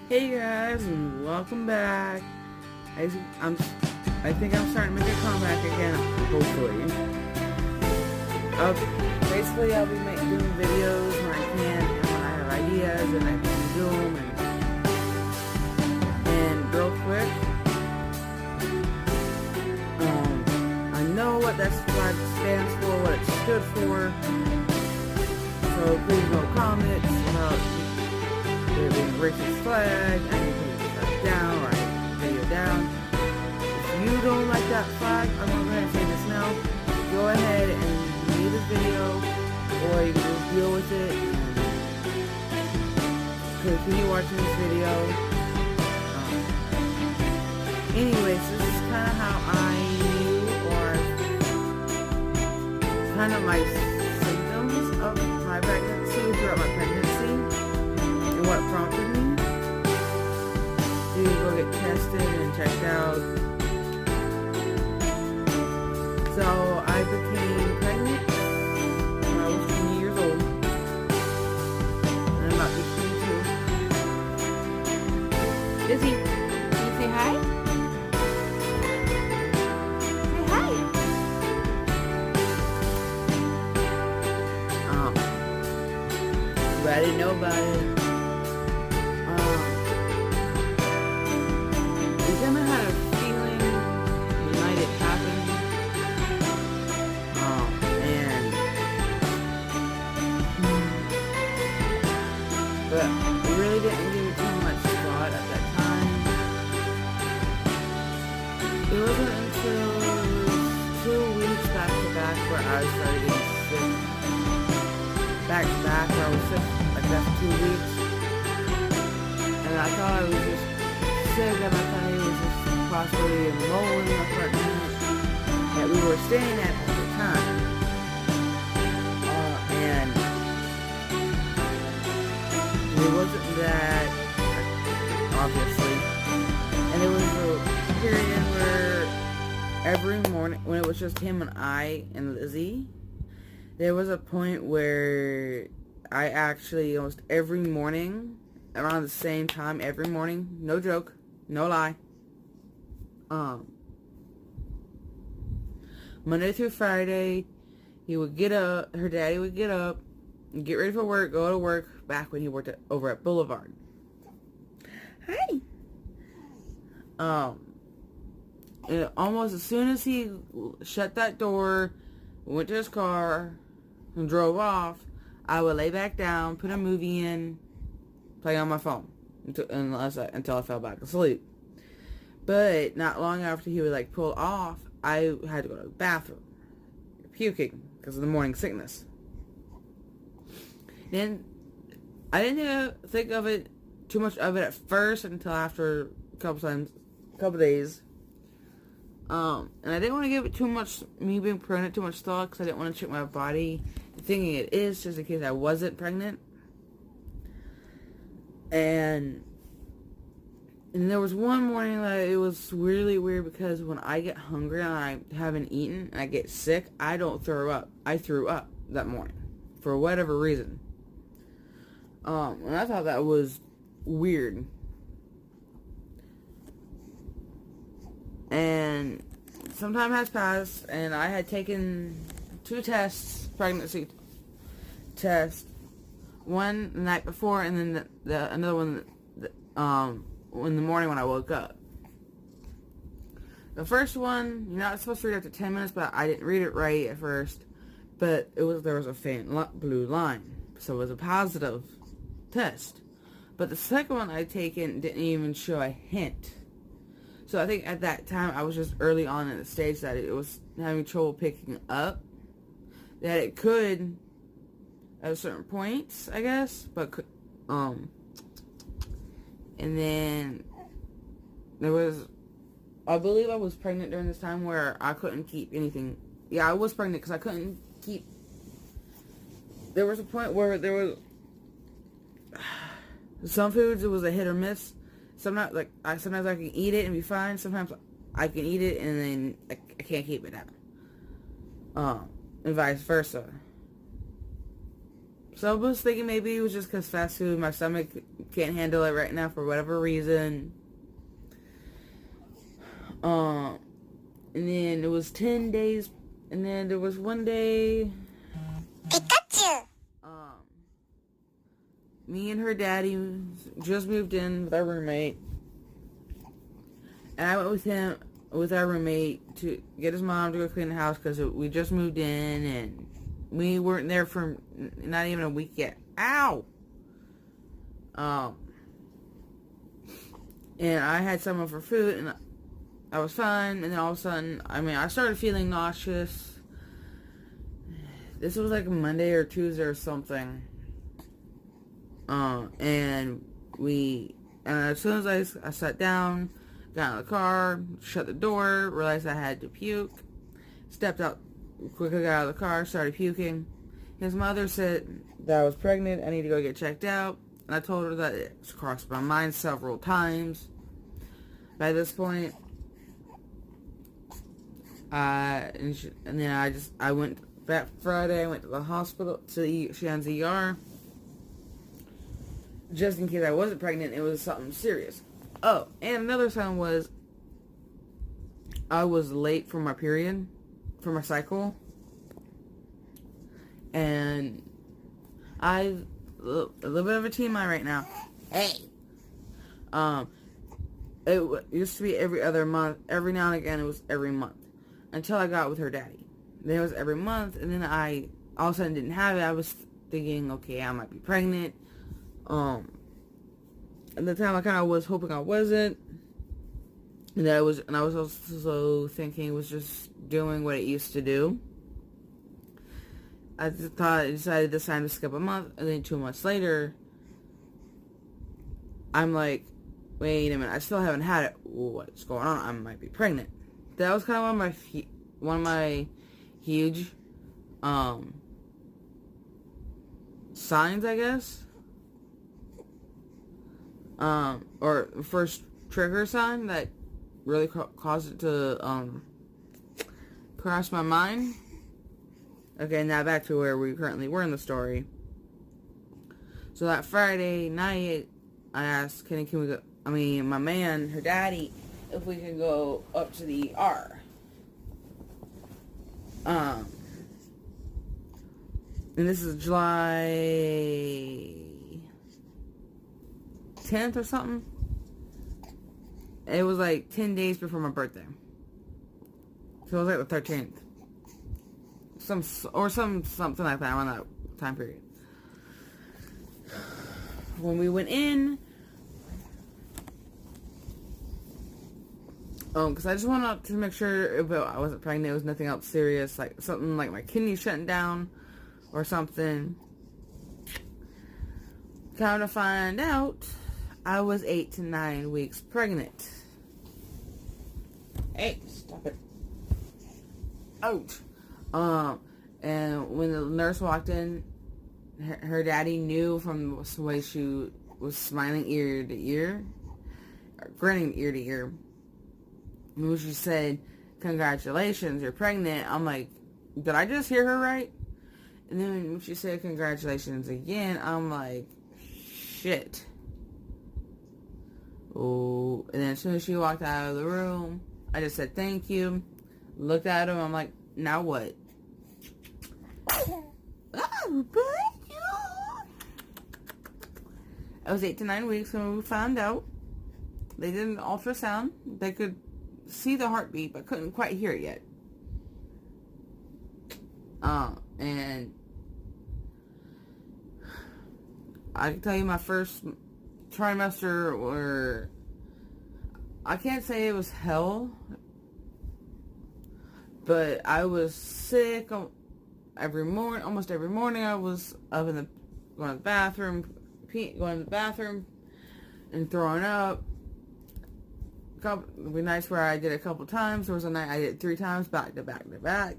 Hey guys, and welcome back. I, I'm, I think I'm starting to make a comeback again, hopefully. Basically, I'll be doing videos when I can, and when I have ideas, and I can do them. And real quick, I know what that flag stands for, what it stood for. So please no comments about there being a racist flag. I need to take it down or I take the video down. If you don't like that flag, I'm going to go ahead and say this now. Go ahead and leave this video, or you can just deal with it and continue watching this video. Anyways, this is kind of how I knew, or kind of my symptoms of my pregnancy throughout my pregnancy, and what prompted me to go get tested and checked out. So I became pregnant when I was 20 years old, and I'm about to be 22. Izzy, can you say hi? Say hi. But I didn't know about it. I kind of had a feeling the night it happened. But I really didn't give it too much thought at that time. It wasn't until it was 2 weeks back to back where I started getting sick. Back to back where I was sick like that for 2 weeks. And I thought I was just sick, and I thought it was just possibly a mole in the apartment that we were staying at the time. And it wasn't that, obviously. And it was a period where every morning, when it was just him and I and Lizzie, there was a point where I actually, almost every morning, around the same time, every morning, no joke, no lie, Monday through Friday, he would get up, her daddy would get up, get ready for work, go to work, back when he worked over at Boulevard. Hi. And almost as soon as he shut that door, went to his car, and drove off, I would lay back down, put a movie in, play on my phone until I fell back asleep. But not long after he would pull off, I had to go to the bathroom, puking because of the morning sickness. Then I didn't think of it too much of it at first until after a couple days. And I didn't want to give it too much, me being pregnant, too much thought, because I didn't want to check my body thinking it is, just in case I wasn't pregnant. And there was one morning that it was really weird, because when I get hungry and I haven't eaten and I get sick, I don't throw up. I threw up that morning for whatever reason. And I thought that was weird. And some time has passed, and I had taken 2 tests, pregnancy tests, one the night before, and then another one in the morning when I woke up. The first one, you're not supposed to read after 10 minutes, but I didn't read it right at first. But there was a faint blue line, so it was a positive test. But the second one I'd taken didn't even show a hint. So I think at that time I was just early on in the stage that it was having trouble picking up. That it could at certain points, I guess, but and then there was, I believe I was pregnant during this time where I couldn't keep anything. Yeah, I was pregnant because I couldn't keep. There was a point where there was some foods, it was a hit or miss. Sometimes I can eat it and be fine. Sometimes I can eat it and then I can't keep it down. And vice versa. So I was thinking maybe it was just because fast food, my stomach can't handle it right now for whatever reason. And then it was 10 days, and then there was one day, Pikachu. Me and her daddy just moved in with our roommate, and I went with our roommate to get his mom to go clean the house because we just moved in, and we weren't there for not even a week yet. Ow! And I had some of her food, and I was fine, and then all of a sudden, I started feeling nauseous. This was like Monday or Tuesday or something. And as soon as I sat down, got in the car, shut the door, realized I had to puke, stepped out, quickly got out of the car, started puking. His mother said that I was pregnant, I need to go get checked out, and I told her that it's crossed my mind several times. By this point, and then I went that Friday, I went to the hospital, to Shan's ER, just in case I wasn't pregnant, it was something serious. Oh, and another sign was I was late for my period, for my cycle. And a little bit of a TMI right now. Hey! It used to be every other month. Every now and again, it was every month. Until I got with her daddy. Then it was every month, and then I all of a sudden didn't have it. I was thinking, okay, I might be pregnant. At the time, I kind of was hoping I wasn't, and I was also thinking it was just doing what it used to do. I decided this time to skip a month, and then 2 months later, I'm like, wait a minute, I still haven't had it. What's going on? I might be pregnant. That was kind of one of my huge signs, I guess. Or first trigger sign that really caused it to cross my mind. Okay, now back to where we currently were in the story. So that Friday night, I asked, can we go, my man, her daddy, if we could go up to the ER. And this is July 10th or something. It was like 10 days before my birthday. So it was like the 13th. Something like that around that time period. When we went in, because I just wanted to make sure if I wasn't pregnant, it was nothing else serious, like something like my kidney shutting down or something. Come to find out, I was 8 to 9 weeks pregnant. Hey, stop it. Ouch. And when the nurse walked in, her daddy knew from the way she was smiling ear to ear, or grinning ear to ear. And when she said, congratulations, you're pregnant, I'm like, did I just hear her right? And then when she said congratulations again, I'm like, shit. Oh, and then as soon as she walked out of the room, I just said thank you, looked at him, I'm like, now what? Oh, thank you. I was 8 to 9 weeks when we found out. They did an ultrasound. They could see the heartbeat, but couldn't quite hear it yet. And I can tell you my first trimester I can't say it was hell, but I was sick almost every morning. I was up going to the bathroom and throwing up. There'd be nights where I did it a couple times. There was a night I did it 3 times, back to back to back.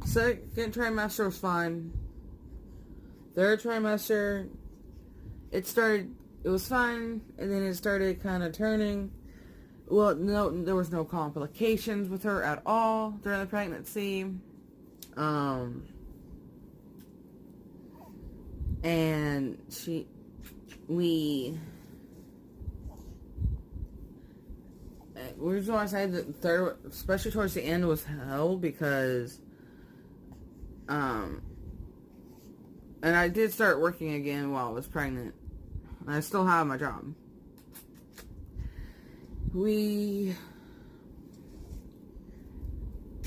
Second trimester was fine. Third trimester, it was fine, and then it started kind of turning. Well, no, there was no complications with her at all during the pregnancy. And we just want to say that third, especially towards the end, was hell because, and I did start working again while I was pregnant. And I still have my job. We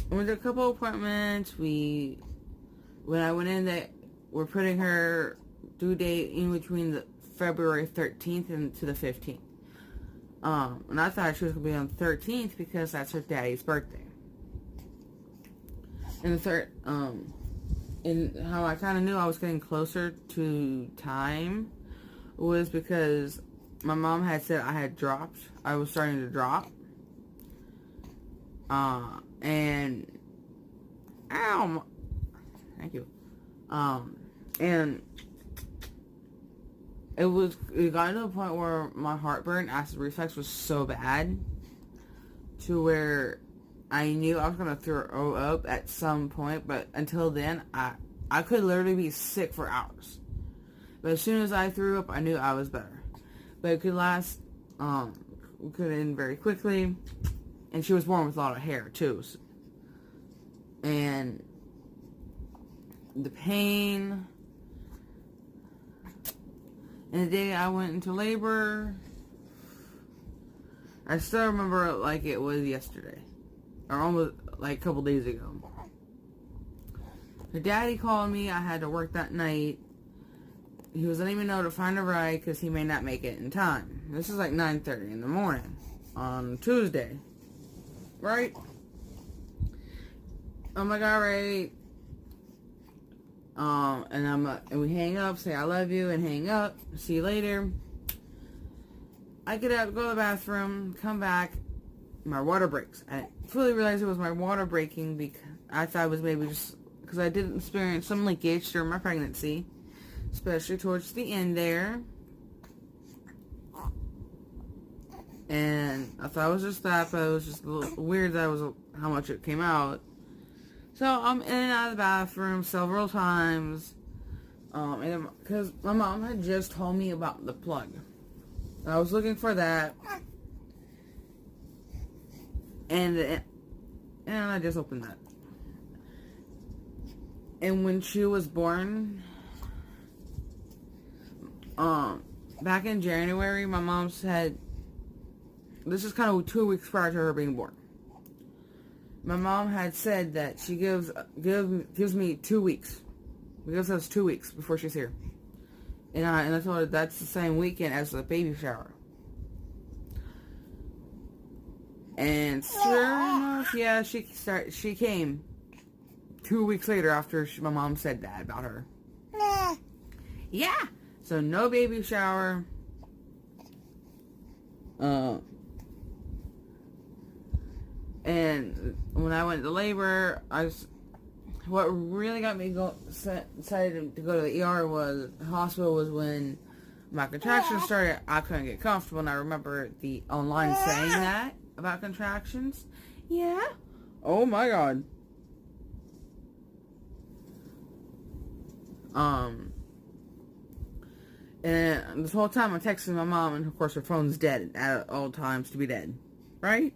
went to a couple appointments. When I went in, they were putting her due date in between the February 13th and to the 15th. And I thought she was going to be on the 13th because that's her daddy's birthday. And and how I kind of knew I was getting closer to time was because my mom had said I was starting to drop. And, ow, thank you. And it got to a point where my heartburn, acid reflux was so bad to where I knew I was going to throw up at some point, but until then, I could literally be sick for hours. But as soon as I threw up, I knew I was better. But it could end very quickly. And she was born with a lot of hair, too. And the pain. And the day I went into labor, I still remember it like it was yesterday. Or almost like a couple days ago. Her daddy called me. I had to work that night. He was letting me know to find a ride because he may not make it in time. This is like 9:30 in the morning on Tuesday. Right? I'm like, alright. And we hang up, say I love you, and hang up. See you later. I get up, go to the bathroom, come back. My water breaks. I fully realized it was my water breaking because I thought it was maybe just because I did experience some leakage during my pregnancy, especially towards the end there. And I thought it was just that, but it was just a little weird that was how much it came out. So I'm in and out of the bathroom several times, and because my mom had just told me about the plug. I was looking for that, and I just opened that. And when she was born, back in January, my mom said, this is kind of 2 weeks prior to her being born. My mom had said that she gives me 2 weeks. She gives us 2 weeks before she's here. And I told her that's the same weekend as the baby shower. And sure enough, yeah, she came 2 weeks later after my mom said that about her. Yeah. So no baby shower. And when I went to labor, what really got me decided to go to the ER was the hospital was when my contractions started. I couldn't get comfortable, and I remember the online saying that about contractions. Yeah. Oh my God. And this whole time I'm texting my mom, and of course her phone's dead at all times to be dead, right?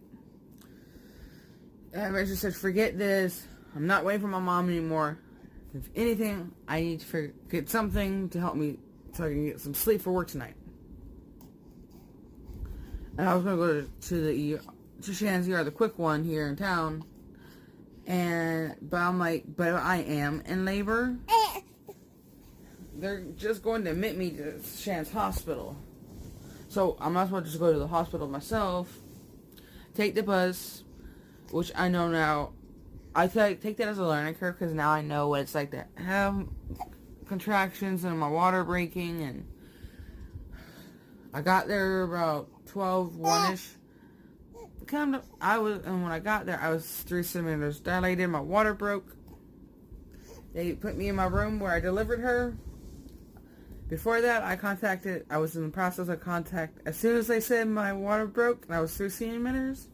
And I just said, forget this. I'm not waiting for my mom anymore. If anything, I need to get something to help me so I can get some sleep for work tonight. And I was going to go to the Shan's ER, the quick one here in town. But I'm like, but I am in labor. They're just going to admit me to Shan's hospital. So I might as well just go to the hospital myself. Take the bus, which I know now. I take that as a learning curve because now I know what it's like to have contractions and my water breaking. And I got there about 1:ish. And when I got there, I was 3 centimeters dilated. My water broke. They put me in my room where I delivered her. Before that, I was in the process of contact. As soon as they said my water broke and I was through centimeters,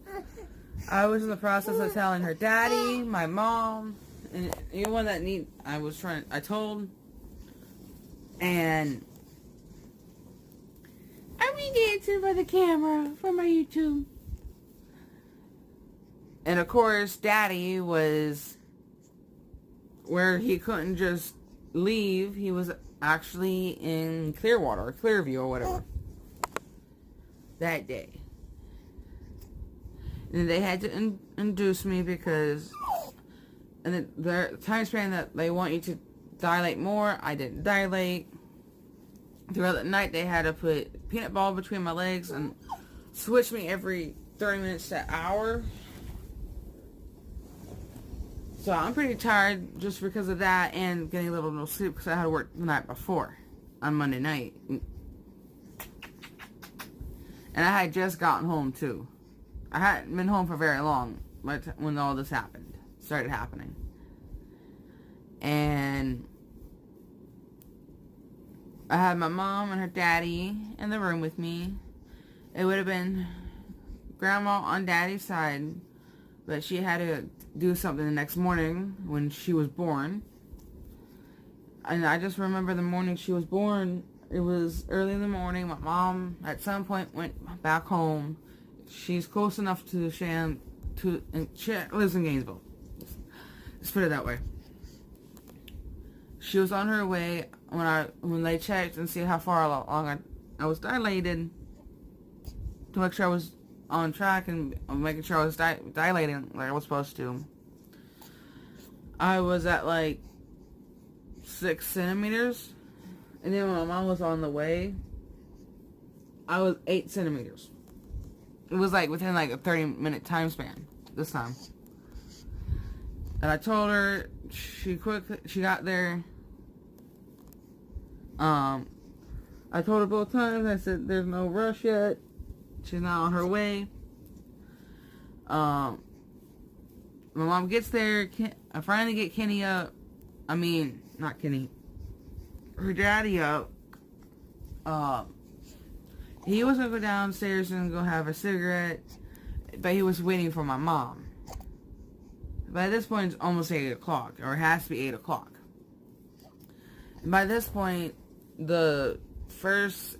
I was in the process of telling her daddy, my mom, and anyone that I told. And I'm being dancing by the camera for my YouTube. And of course, daddy was where he couldn't just leave. He was actually in Clearwater, or Clearview, or whatever, that day. And they had to induce me because, and the time span that they want you to dilate more, I didn't dilate. Throughout the night, they had to put peanut ball between my legs and switch me every 30 minutes to an hour. So I'm pretty tired just because of that and getting a little no sleep because I had to work the night before on Monday night. And I had just gotten home too. I hadn't been home for very long when all this started happening. And I had my mom and her daddy in the room with me. It would have been grandma on daddy's side, but she had to do something the next morning when she was born. And I just remember the morning she was born, it was early in the morning. My mom at some point went back home. She's close enough to Shan and she lives in Gainesville. Let's put it that way. She was on her way when they checked and see how far along I was dilated to make sure I was on track and making sure I was dilating like I was supposed to. I was at like 6 centimeters, and then when my mom was on the way, I was 8 centimeters. It was like within like a 30-minute time span this time. And I told her, she got there. I told her both times, I said, there's no rush yet. She's not on her way. My mom gets there. I finally get Kenny up. I mean, not Kenny. Her daddy up. He was going to go downstairs and go have a cigarette. But he was waiting for my mom. By this point, it's almost 8 o'clock. Or it has to be 8 o'clock. And by this point, the first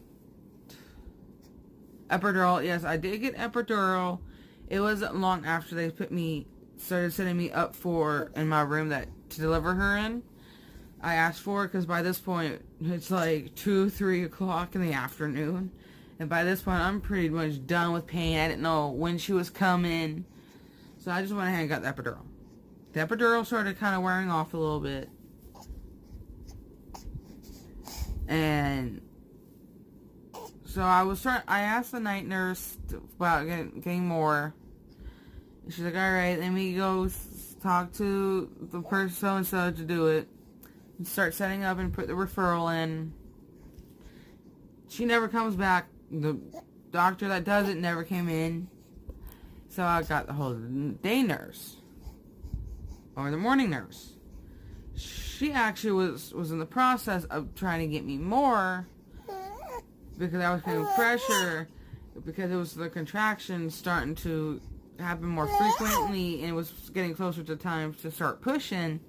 epidural, yes, I did get epidural. It wasn't long after they started setting me up in my room to deliver her in. I asked for it because by this point, it's like 2, 3 o'clock in the afternoon. And by this point, I'm pretty much done with pain. I didn't know when she was coming. So I just went ahead and got the epidural. The epidural started kind of wearing off a little bit. And so I asked the night nurse about getting more. She's like, alright, let me go talk to the person so-and-so to do it. And start setting up and put the referral in. She never comes back. The doctor that does it never came in. So I got the whole day nurse. Or the morning nurse. She actually was in the process of trying to get me more. Because I was feeling pressure. Because it was the contractions starting to happen more frequently. And it was getting closer to time to start pushing.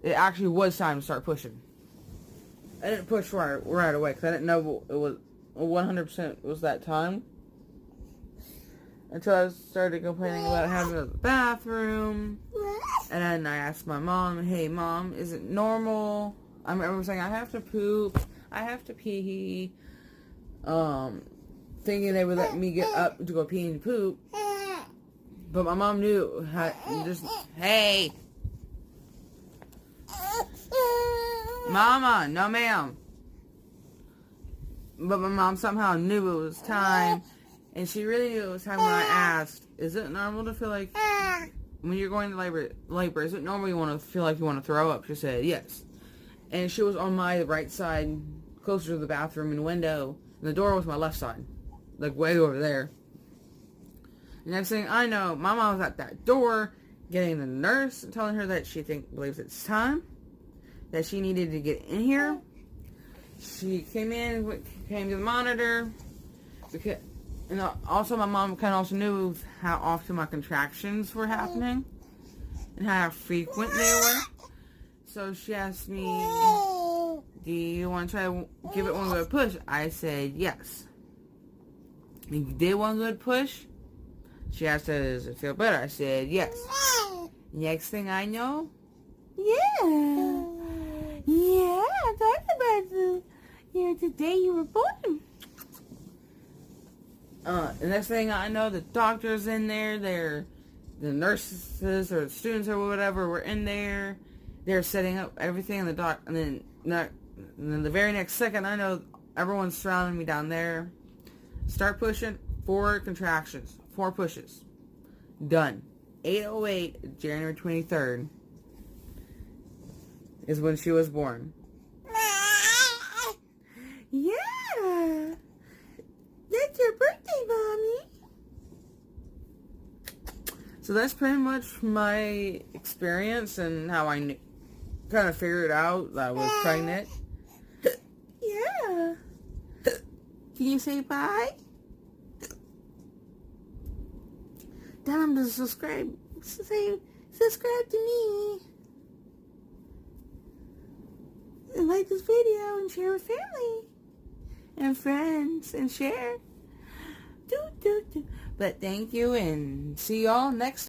It actually was time to start pushing. I didn't push right away. Because I didn't know it was 100% was that time. Until I started complaining about having to go to the bathroom. And then I asked my mom, hey mom, is it normal? I remember saying, I have to poop. I have to pee. Thinking they would let me get up to go pee and poop. But my mom knew. Hey. Mama, no ma'am. But my mom somehow knew it was time. And she really knew it was time when I asked, is it normal to feel like, when you're going to labor, is it normal you want to feel like you want to throw up? She said, yes. And she was on my right side, closer to the bathroom and window. And the door was my left side, like way over there. The next thing I know, my mom was at that door, getting the nurse, telling her that she believes it's time, that she needed to get in here. she came to the monitor, because, and also my mom kind of also knew how often my contractions were happening and how frequent they were. So she asked me, do you want to try to give it one good push? I said yes. And you did one good push? She asked, does it feel better? I said yes. Next thing I know, yeah, I talked about the day you were born. The next thing I know, the doctor's in there. The nurses or the students or whatever were in there. They're setting up everything, and then the very next second, I know everyone's surrounding me down there. Start pushing. 4 contractions. 4 pushes. Done. 8:08, January 23rd, is when she was born. Yeah. That's your birthday, Mommy. So that's pretty much my experience and how I kind of figured out that I was pregnant. Yeah. Can you say bye? Tell them to subscribe. Subscribe to me. And like this video and share with family and friends and share. But thank you and see y'all next time.